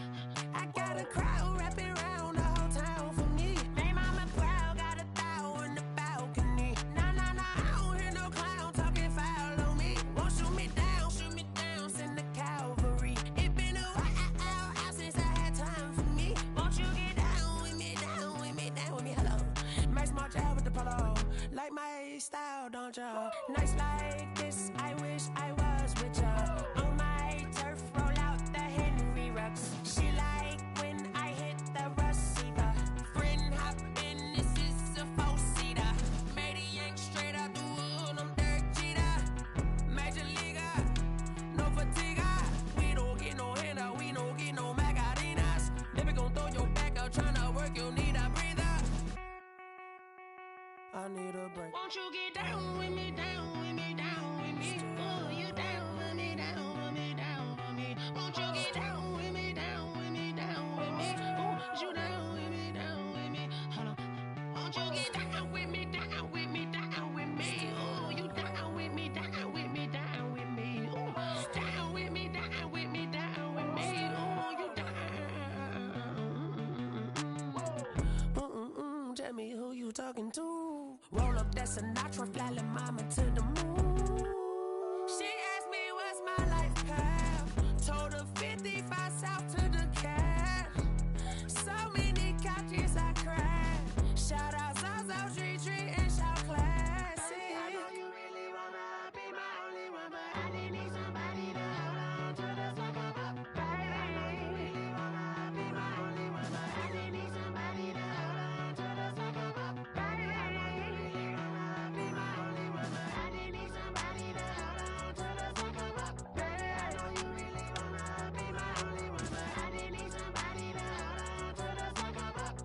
I got a crowd wrapping around the whole town for me. They mama proud, got a thou on the balcony. Nah, nah, nah, I don't hear no clown talking foul on me. Won't shoot me down, send the cavalry. It been a while since I had time for me. Won't you get down with me, down with me, down with me? Hello. Max March out with the polo. Like my style, don't ya? Nights like this, I wish I was with ya. On my turf, roll out the Henry Rux. She like when I hit the receiver. Friend hop in, this is a four-seater. Made a yank straight out the wood, I'm Derek Jeter. Major leaguer, no fatigue. We don't get no handout, we don't get no Macarinas. Never gon' throw your back out, tryna work, you need a breather. I need a break. Won't you get down with me, down with me, down with me? Oh, you down with me, down with me, down with me? Won't you get down with me, down with me, down with me? Oh, you down with me, down with me? Hold on. Won't you get down with me, down with me, down with me? Oh, you down with me, down with me, down with me? Oh, down with me, down with me, down with me? Oh, you down. Tell me who you talking to. Roll up that Sinatra, fly la mama to the moon. She asked me what's my life path. Told her 55 south to the cat. So many couches I cried. Shout out Zazo, Tree, and shout classic. I know you really wanna be my only one, but I didn't need somebody to hold on to the sucker up, baby. I know you really wanna be my only one, but I didn't need somebody to hold on to the sucker up, baby. I know you really wanna be my only one, but I didn't need somebody to hold on to the sucker up, baby. I know you really wanna be my only one, but I didn't need somebody to hold on to the sucker up.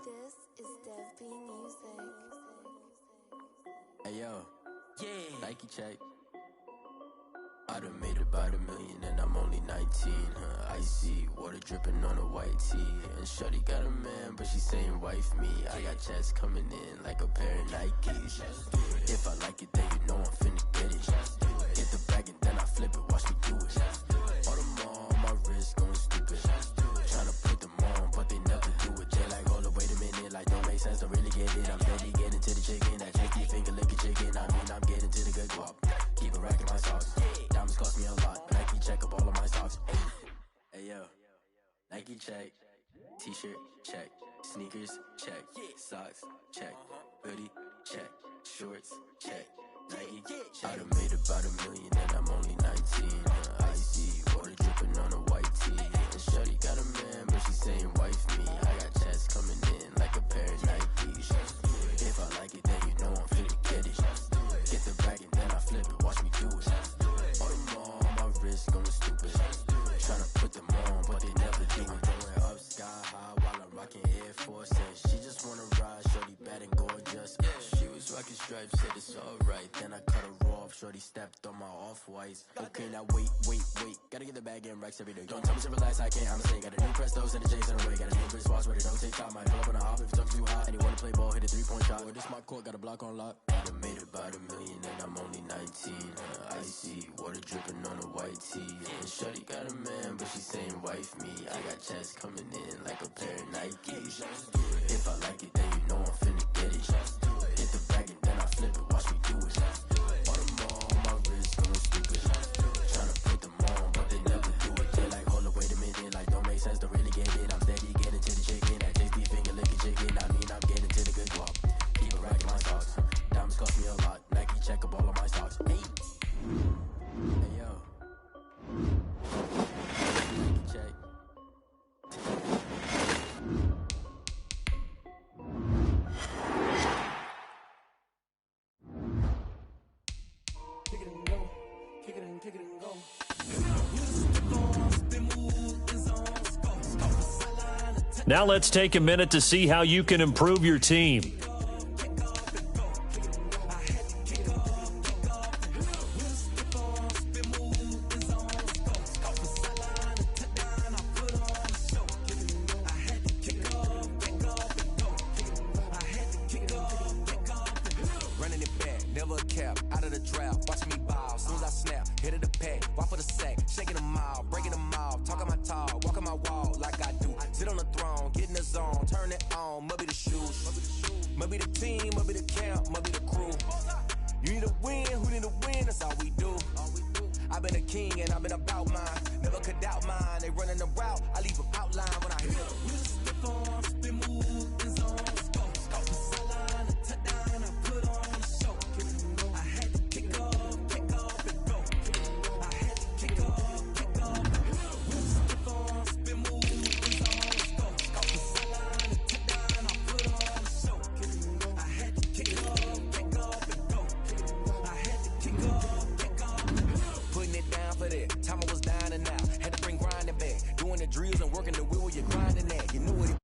This is Dev B Music. Hey yo, yeah, Nike check. I done made about $1 million and I'm only 19. Icy water dripping on a white tee. And shorty got a man, but she saying wife me. I got checks coming in like a pair of Nikes. If I like it, then you know I'm finna get it. Get the bag and then I flip it, watch me do it. All them on my wrist going stupid. Tryna put them on, but they never do it. They like, hold up, wait a minute, like don't make sense, don't really get it. I'm steady getting to the chicken, that tricky finger licking chicken. I mean, I'm getting to the good guap. Keep it racking my socks. Diamonds cost me a lot. Nike check up all of my socks. Hey yo, Nike check. T-shirt check. Sneakers check. Socks check. Hoodie check. Shorts check. Nike check. I done made about $1 million and I'm only 19. Icy water dripping on a white tee. And shorty got a man, but she saying wife me. I got checks coming in like a pair of Nikes. If I like it, then you know I'm finna get it. Get the bag and then I flip it, watch me do it. All them on my wrist going stupid. Tryna put them on, but they never do it. Going up sky high while I'm rocking Air Force. And she just wanna ride, shorty bad and gorgeous. She was rocking stripes, said it's alright. Then I cut her off, shorty stepped on my off-whites. Okay, now wait. Gotta get the bag and racks every day. Don't tell me to relax, I can't, I'ma say. Got a new Prestos and the J's in the way. Got a new Chris Watch, but it don't take time. Might pull up on a hop if it talks too hot. And you wanna play ball, hit a 3-point shot. Boy, this my court, got a block on lock. I done made about $1 million and I'm only 19. Icy, water dripping on a white tee. And shorty got a man, but she saying wife me. I got checks coming in like a pair of Nikes. If I like it, then you know I'm finna get it. Hit the bag and then I flip it, watch me do it. On them all, my wrist going stupid. Tryna put them on, but they never do it. They like, hold up, wait a minute, like don't make sense, don't really get it. I'm steady getting to the chicken, that tasty finger licking chicken. I mean, I'm getting to the good guap. Keep a rack in my socks. Diamonds cost me a lot. Nike check up all of my stocks. Hey, yo. Nike check. Kick it and go. Now let's take a minute to see how you can improve your team. Running it back, never a cap, out of the draft. Watch me ball, soon as I snap, hit of the pack, walk for the sack, shaking them all, breaking them off, talking my talk, walking my wall like I do. Sit on the throne, get in the zone, turn it on, must be the shoes, must be the team, must be the camp, must be the crew. You need a win, who need a win, that's all we do. I've been a king and I've been about mine, never could doubt mine. They running the route, I leave them outline when I hit them. We just slip on, spin, move, in zone, scope the sideline, a touchdown, I put on the show. I had to kick off, and go. I had to kick off, and go. We just slip on, spin, move, in zone, scope the sideline, a touchdown, I put on the show. I had to kick off, and go. I had to kick off, and go. Putting it down for that, time I was down and out. Had to bring grinding back, doing the drills and working the wheel where you're grinding at. You knew it.